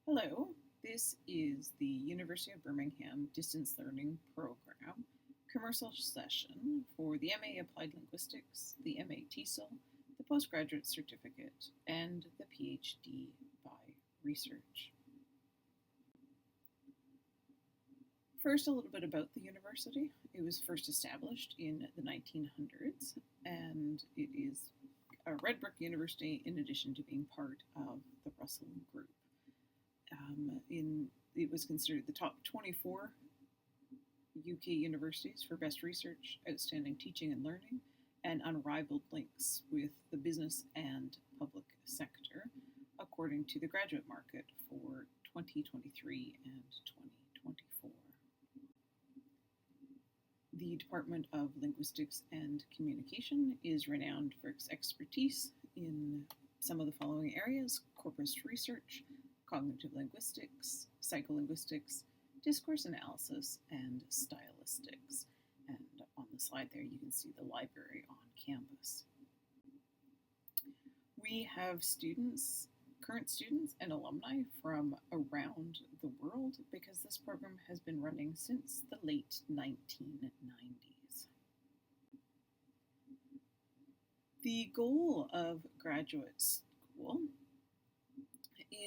Hello, this is the University of Birmingham Distance Learning Program commercial session for the MA Applied Linguistics, the MA TESOL, the Postgraduate Certificate, and the PhD by Research. First, a little bit about the university. It was first established in the 1900s, and it is a red brick university in addition to being part of the Russell Group. It was considered the top 24 UK universities for best research, outstanding teaching and learning, and unrivaled links with the business and public sector, according to the graduate market for 2023 and 2024. The Department of Linguistics and Communication is renowned for its expertise in some of the following areas: corpus research, cognitive linguistics, psycholinguistics, discourse analysis, and stylistics. And on the slide there, you can see the library on campus. We have students, current students, and alumni from around the world because this program has been running since the late 1990s. The goal of graduate school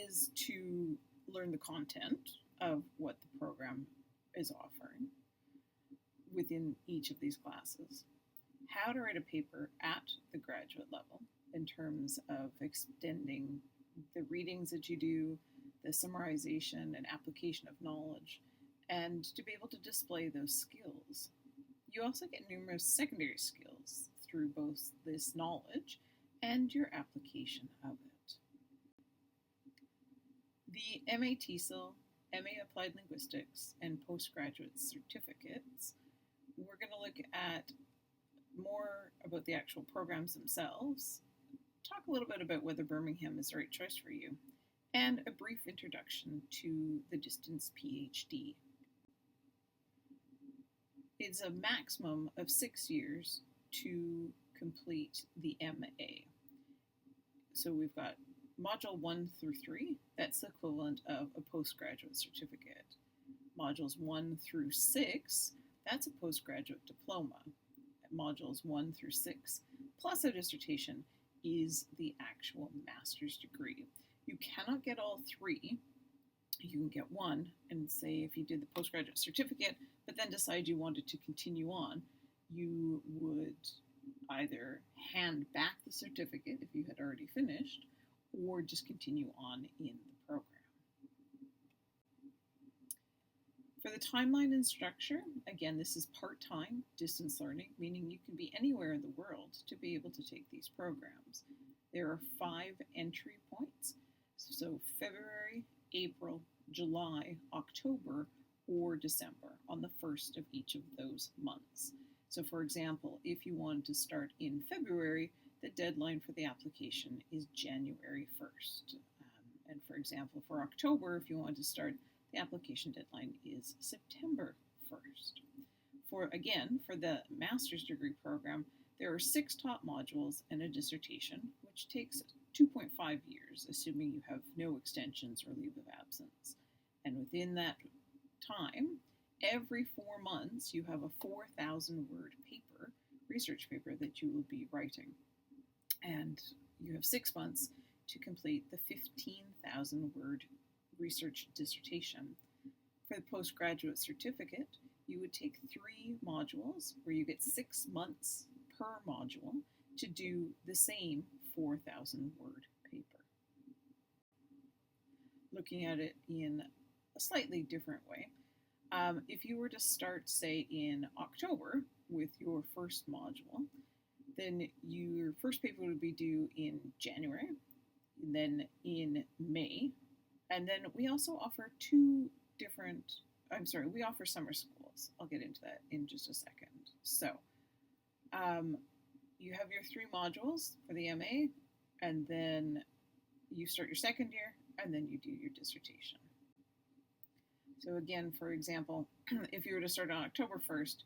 is to learn the content of what the program is offering within each of these classes, how to write a paper at the graduate level in terms of extending the readings that you do, the summarization and application of knowledge, and to be able to display those skills. You also get numerous secondary skills through both this knowledge and your application of it. The MA TESOL, MA Applied Linguistics, and postgraduate certificates, we're going to look at more about the actual programs themselves, talk a little bit about whether Birmingham is the right choice for you, and a brief introduction to the distance PhD. It's a maximum of 6 years to complete the MA. So we've got Module 1 through 3, that's the equivalent of a postgraduate certificate. Modules 1 through 6, that's a postgraduate diploma. Modules 1 through 6, plus a dissertation, is the actual master's degree. You cannot get all three. You can get one, and say if you did the postgraduate certificate, but then decide you wanted to continue on, you would either hand back the certificate if you had already finished, or just continue on in the program. For the timeline and structure, again, this is part-time distance learning, meaning you can be anywhere in the world to be able to take these programs. There are 5 entry points, so February, April, July, October, or December on the first of each of those months. So for example, if you wanted to start in February, the deadline for the application is January 1st. And for example, for October, if you want to start, the application deadline is September 1st. For the master's degree program, there are 6 top modules and a dissertation, which takes 2.5 years, assuming you have no extensions or leave of absence. And within that time, every 4 months, you have a 4,000-word paper, research paper, that you will be writing. And you have 6 months to complete the 15,000-word research dissertation. For the postgraduate certificate, you would take 3 modules where you get 6 months per module to do the same 4,000-word paper. Looking at it in a slightly different way, if you were to start, say, in October with your first module, then your first paper would be due in January, and then in May, and then we also offer we offer summer schools. I'll get into that in just a second. So, you have your 3 modules for the MA, and then you start your second year, and then you do your dissertation. So again, for example, if you were to start on October 1st,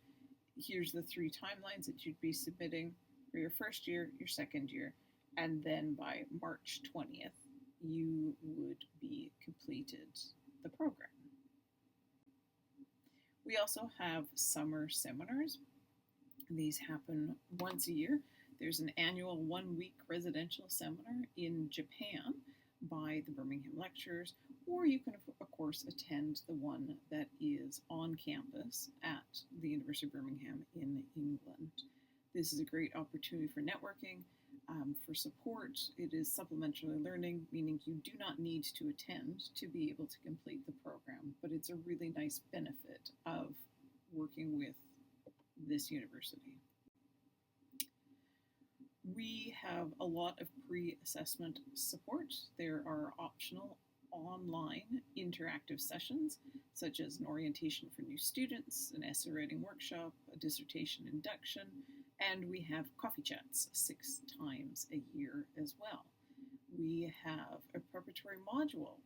here's the 3 timelines that you'd be submitting for your first year, your second year, and then by March 20th, you would be completed also have summer seminars. These happen once a year. There's an annual 1-week residential seminar in Japan by the Birmingham lecturers, or you can, of course, attend the one that is on campus at the University of Birmingham in England. This is a great opportunity for networking, for support. It is supplementary learning, meaning you do not need to attend to be able to complete the program, but it's a really nice benefit of working with this university. We have a lot of pre-assessment support. There are optional online interactive sessions, such as an orientation for new students, an essay writing workshop, a dissertation induction, and we have coffee chats 6 times a year as well. We have a preparatory module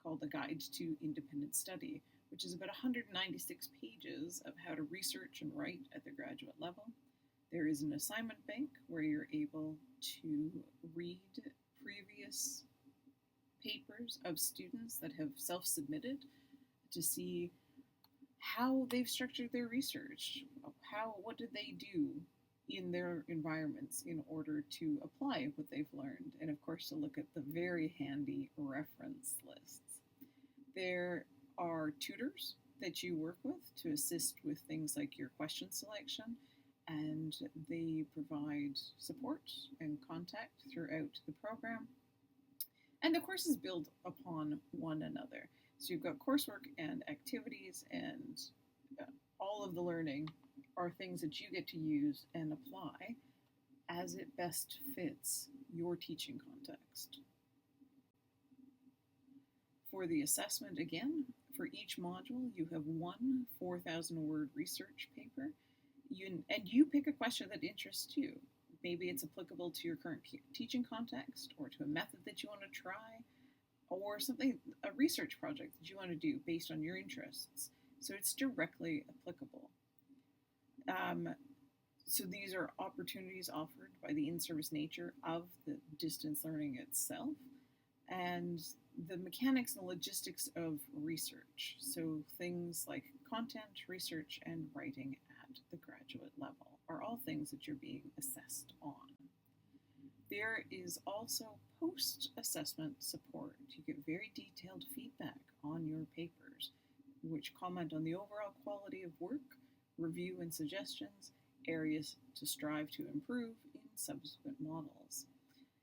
called the Guide to Independent Study, which is about 196 pages of how to research and write at the graduate level. There is an assignment bank where you're able to read previous papers of students that have self-submitted to see how they've structured their research, what did they do in their environments in order to apply what they've learned, and of course to look at the very handy reference lists. There are tutors that you work with to assist with things like your question selection, and they provide support and contact throughout the program. And the courses build upon one another. So you've got coursework and activities, and all of the learning are things that you get to use and apply as it best fits your teaching context. For the assessment, again, for each module, you have one 4,000-word research paper, and you pick a question that interests you. Maybe it's applicable to your current teaching context, or to a method that you want to try, or a research project that you want to do based on your interests. So it's directly applicable. So these are opportunities offered by the in-service nature of the distance learning itself, and the mechanics and logistics of research. So things like content, research, and writing at the graduate level are all things that you're being assessed on. There is also post-assessment support. You get very detailed feedback on your papers, which comment on the overall quality of work, review and suggestions, areas to strive to improve in subsequent models.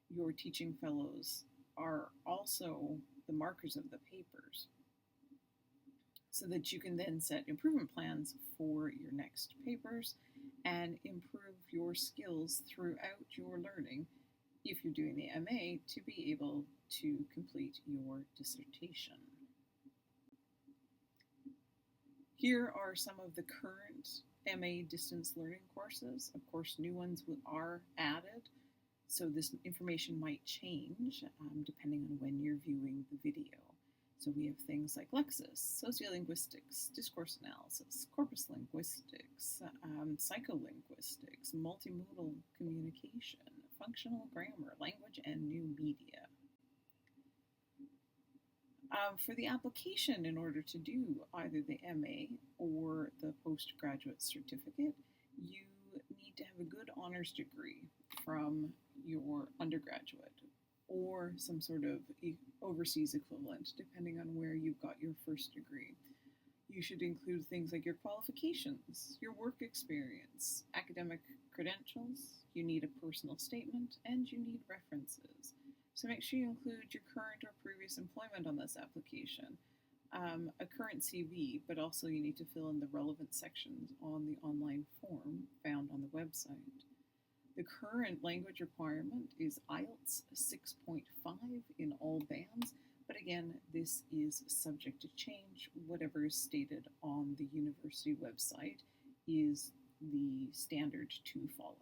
Your teaching fellows are also the markers of the papers, so that you can then set improvement plans for your next papers and improve your skills throughout your learning if you're doing the MA to be able to complete your dissertation. Here are some of the current MA distance learning courses. Of course, new ones are added, so this information might change depending on when you're viewing the video. So we have things like Lexis, sociolinguistics, discourse analysis, corpus linguistics, psycholinguistics, multimodal communication, functional grammar, language, and new media. For the application, in order to do either the MA or the postgraduate certificate, you need to have a good honors degree from your undergraduate or some sort of overseas equivalent, depending on where you've got your first degree. You should include things like your qualifications, your work experience, academic credentials, you need a personal statement, and you need references. So make sure you include your current or previous employment on this application, a current CV, but also you need to fill in the relevant sections on the online form found on the website. The current language requirement is IELTS 6.5 in all bands, but again, this is subject to change. Whatever is stated on the university website is the standard to follow.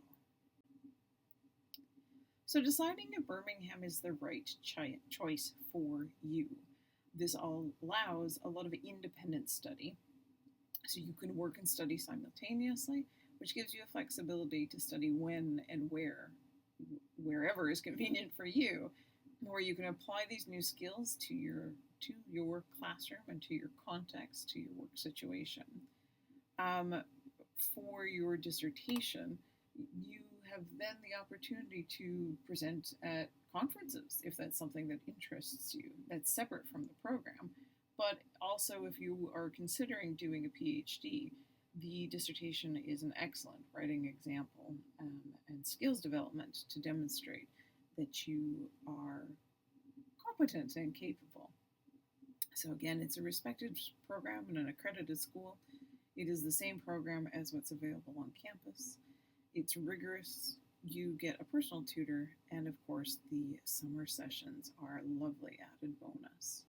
So deciding if Birmingham is the right choice for you. This allows a lot of independent study, so you can work and study simultaneously, which gives you a flexibility to study when and wherever is convenient for you, where you can apply these new skills to your classroom and to your context, to your work situation. Um, for your dissertation, you have then the opportunity to present at conferences if that's something that interests you. That's separate from the program. But also, if you are considering doing a PhD, the dissertation is an excellent writing example and skills development to demonstrate that you are competent and capable. So, again, it's a respected program in an accredited school. It is the same program as what's available on campus. It's rigorous. You get a personal tutor, and of course, the summer sessions are a lovely added bonus.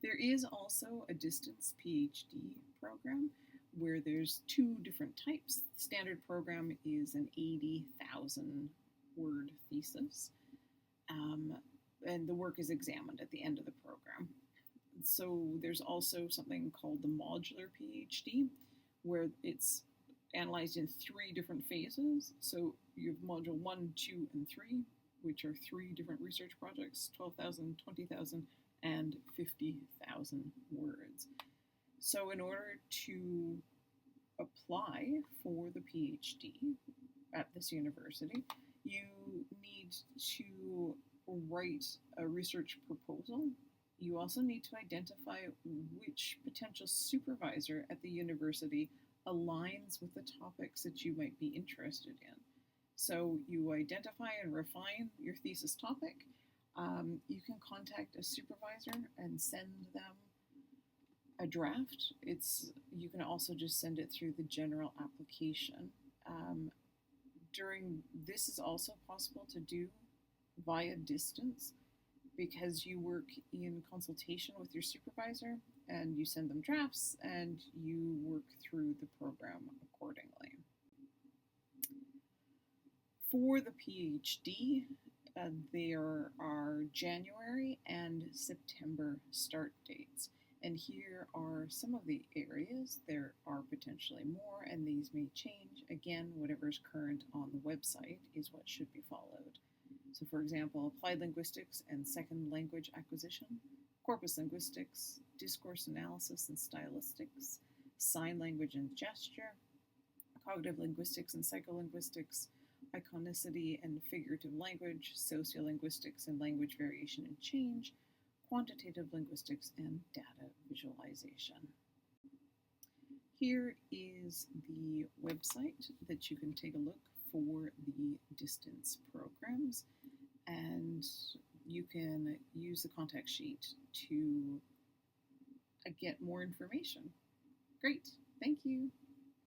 There is also a distance PhD program where there's two different types. The standard program is an 80,000 word thesis, and the work is examined at the end of the program. So there's also something called the modular PhD, where it's analyzed in three different phases. So you have module 1, 2, and 3, which are three different research projects, 12,000, 20,000, and 50,000 words. So in order to apply for the PhD at this university, you need to write a research proposal. You also need to identify which potential supervisor at the university aligns with the topics that you might be interested in. So you identify and refine your thesis topic. You can contact a supervisor and send them a draft. You can also just send it through the general application. This is also possible to do via distance because you work in consultation with your supervisor and you send them drafts and you work through the program accordingly. For the PhD, there are January and September start dates. And here are some of the areas. There are potentially more, and these may change. Again, whatever is current on the website is what should be followed. So, for example, Applied Linguistics and Second Language Acquisition, Corpus Linguistics, Discourse Analysis and Stylistics, Sign Language and Gesture, Cognitive Linguistics and Psycholinguistics, Iconicity and Figurative Language, Sociolinguistics and Language Variation and Change, Quantitative Linguistics, and Data Visualization. Here is the website that you can take a look for the distance programs, and you can use the contact sheet to get more information. Great, thank you.